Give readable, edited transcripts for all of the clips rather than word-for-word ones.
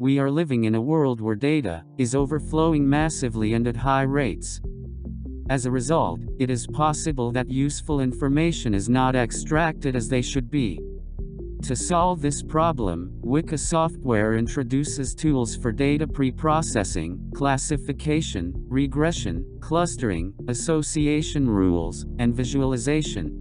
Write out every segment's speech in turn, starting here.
We are living in a world where data is overflowing massively and at high rates. As a result, it is possible that useful information is not extracted as they should be. To solve this problem, Weka software introduces tools for data pre-processing, classification, regression, clustering, association rules, and visualization.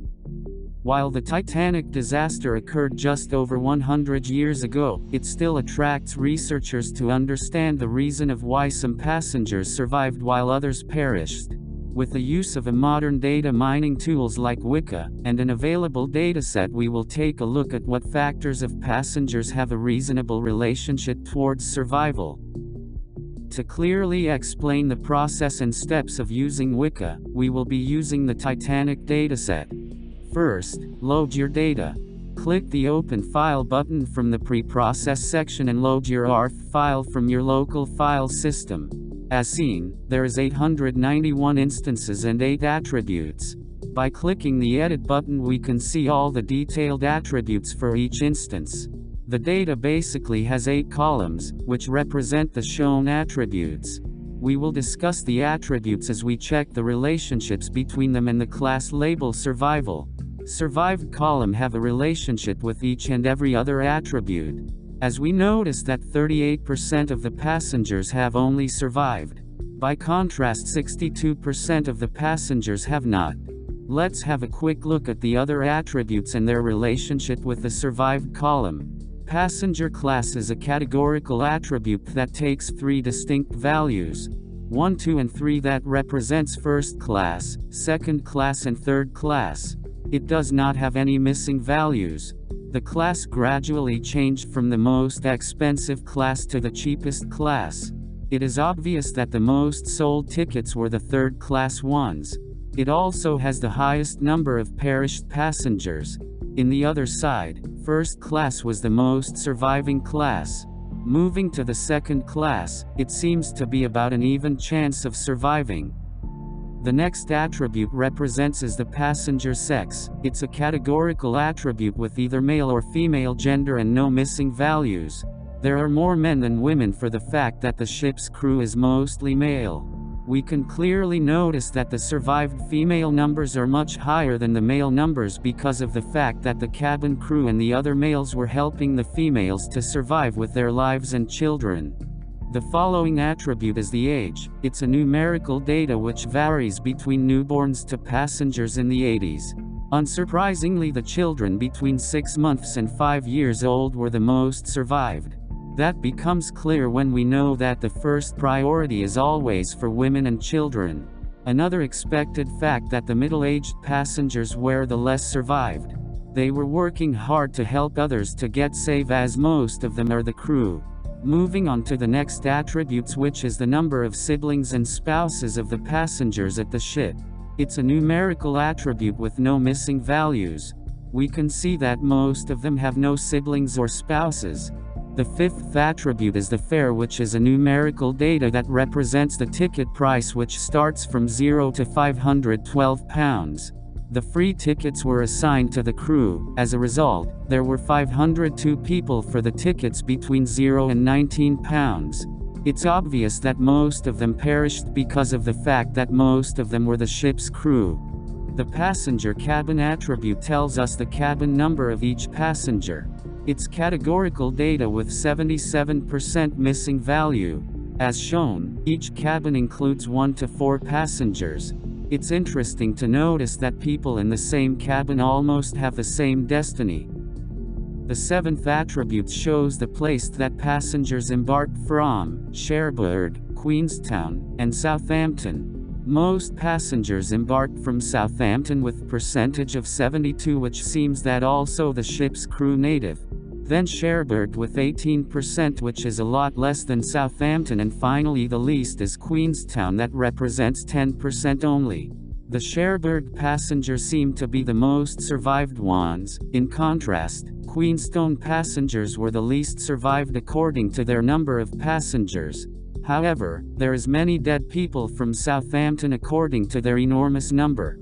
While the Titanic disaster occurred just over 100 years ago, it still attracts researchers to understand the reason of why some passengers survived while others perished. With the use of modern data mining tools like Weka, and an available dataset, we will take a look at what factors of passengers have a reasonable relationship towards survival. To clearly explain the process and steps of using Weka, we will be using the Titanic dataset. First, load your data. Click the Open File button from the Pre-Process section and load your ARF file from your local file system. As seen, there is 891 instances and 8 attributes. By clicking the Edit button, we can see all the detailed attributes for each instance. The data basically has 8 columns, which represent the shown attributes. We will discuss the attributes as we check the relationships between them and the class label Survival. Survived column have a relationship with each and every other attribute. As we notice that 38% of the passengers have only survived. By contrast, 62% of the passengers have not. Let's have a quick look at the other attributes and their relationship with the survived column. Passenger class is a categorical attribute that takes 3 distinct values. 1, 2 and 3 that represents first class, second class and third class. It does not have any missing values. The class gradually changed from the most expensive class to the cheapest class. It is obvious that the most sold tickets were the third class ones. It also has the highest number of perished passengers. In the other side, first class was the most surviving class. Moving to the second class, it seems to be about an even chance of surviving. The next attribute represents the passenger sex. It's a categorical attribute with either male or female gender and no missing values. There are more men than women for the fact that the ship's crew is mostly male. We can clearly notice that the survived female numbers are much higher than the male numbers because of the fact that the cabin crew and the other males were helping the females to survive with their lives and children. The following attribute is the age. It's a numerical data which varies between newborns to passengers in the 80s. Unsurprisingly, the children between 6 months and 5 years old were the most survived. That becomes clear when we know that the first priority is always for women and children. Another expected fact that the middle-aged passengers were the less survived. They were working hard to help others to get safe, as most of them are the crew. Moving on to the next attributes, which is the number of siblings and spouses of the passengers at the ship. It's a numerical attribute with no missing values. We can see that most of them have no siblings or spouses. The fifth attribute is the fare, which is a numerical data that represents the ticket price, which starts from 0 to £512. The free tickets were assigned to the crew. As a result, there were 502 people for the tickets between 0 and £19. It's obvious that most of them perished because of the fact that most of them were the ship's crew. The passenger cabin attribute tells us the cabin number of each passenger. It's categorical data with 77% missing value. As shown, each cabin includes 1 to 4 passengers. It's interesting to notice that people in the same cabin almost have the same destiny. The seventh attribute shows the place that passengers embarked from: Cherbourg, Queenstown, and Southampton. Most passengers embarked from Southampton with percentage of 72, which seems that also the ship's crew native. Then Cherbourg with 18%, which is a lot less than Southampton, and finally the least is Queenstown, that represents 10% only. The Cherbourg passengers seem to be the most survived ones. In contrast, Queenstown passengers were the least survived according to their number of passengers. However, there is many dead people from Southampton according to their enormous number.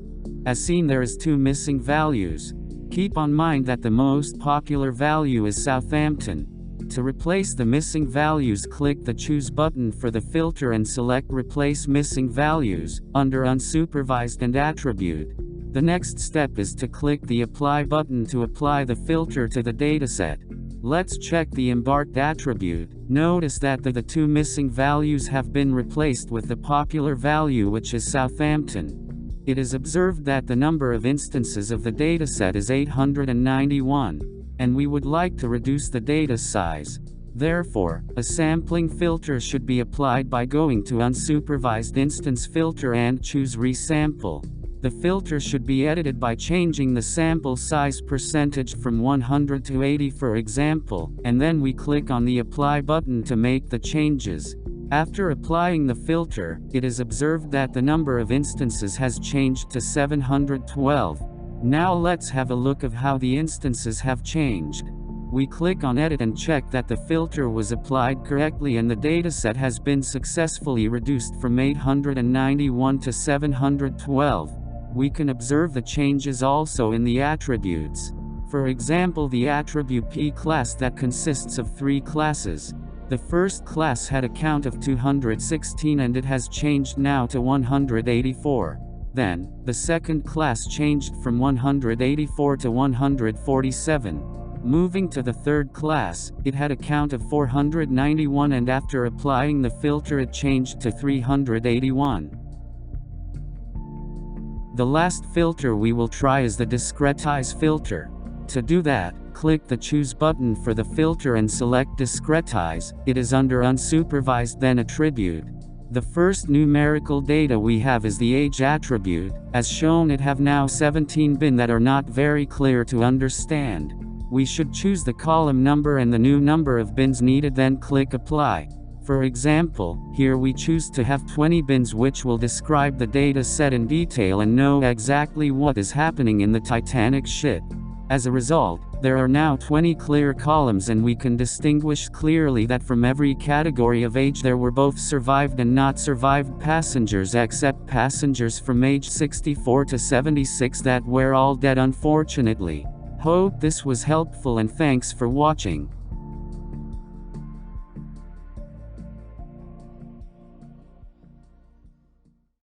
As seen, there is 2 missing values. Keep on mind that the most popular value is Southampton. To replace the missing values, click the Choose button for the filter and select Replace Missing Values, under Unsupervised and Attribute. The next step is to click the Apply button to apply the filter to the dataset. Let's check the embarked attribute. Notice that the two missing values have been replaced with the popular value, which is Southampton. It is observed that the number of instances of the dataset is 891, and we would like to reduce the data size. Therefore, a sampling filter should be applied by going to Unsupervised Instance Filter and choose Resample. The filter should be edited by changing the sample size percentage from 100 to 80 for example, and then we click on the Apply button to make the changes. After applying the filter, it is observed that the number of instances has changed to 712. Now let's have a look of how the instances have changed. We click on Edit and check that the filter was applied correctly and the dataset has been successfully reduced from 891 to 712. We can observe the changes also in the attributes. For example, the attribute P class that consists of 3 classes. The first class had a count of 216 and it has changed now to 184. Then, the second class changed from 184 to 147. Moving to the third class, it had a count of 491 and after applying the filter it changed to 381. The last filter we will try is the Discretize filter. To do that, click the Choose button for the filter and select Discretize. It is under Unsupervised then Attribute. The first numerical data we have is the age attribute. As shown, it have now 17 bins that are not very clear to understand. We should choose the column number and the new number of bins needed, then click Apply. For example, here we choose to have 20 bins, which will describe the data set in detail and know exactly what is happening in the Titanic ship. As a result, there are now 20 clear columns and we can distinguish clearly that from every category of age there were both survived and not survived passengers, except passengers from age 64 to 76 that were all dead unfortunately. Hope this was helpful and thanks for watching.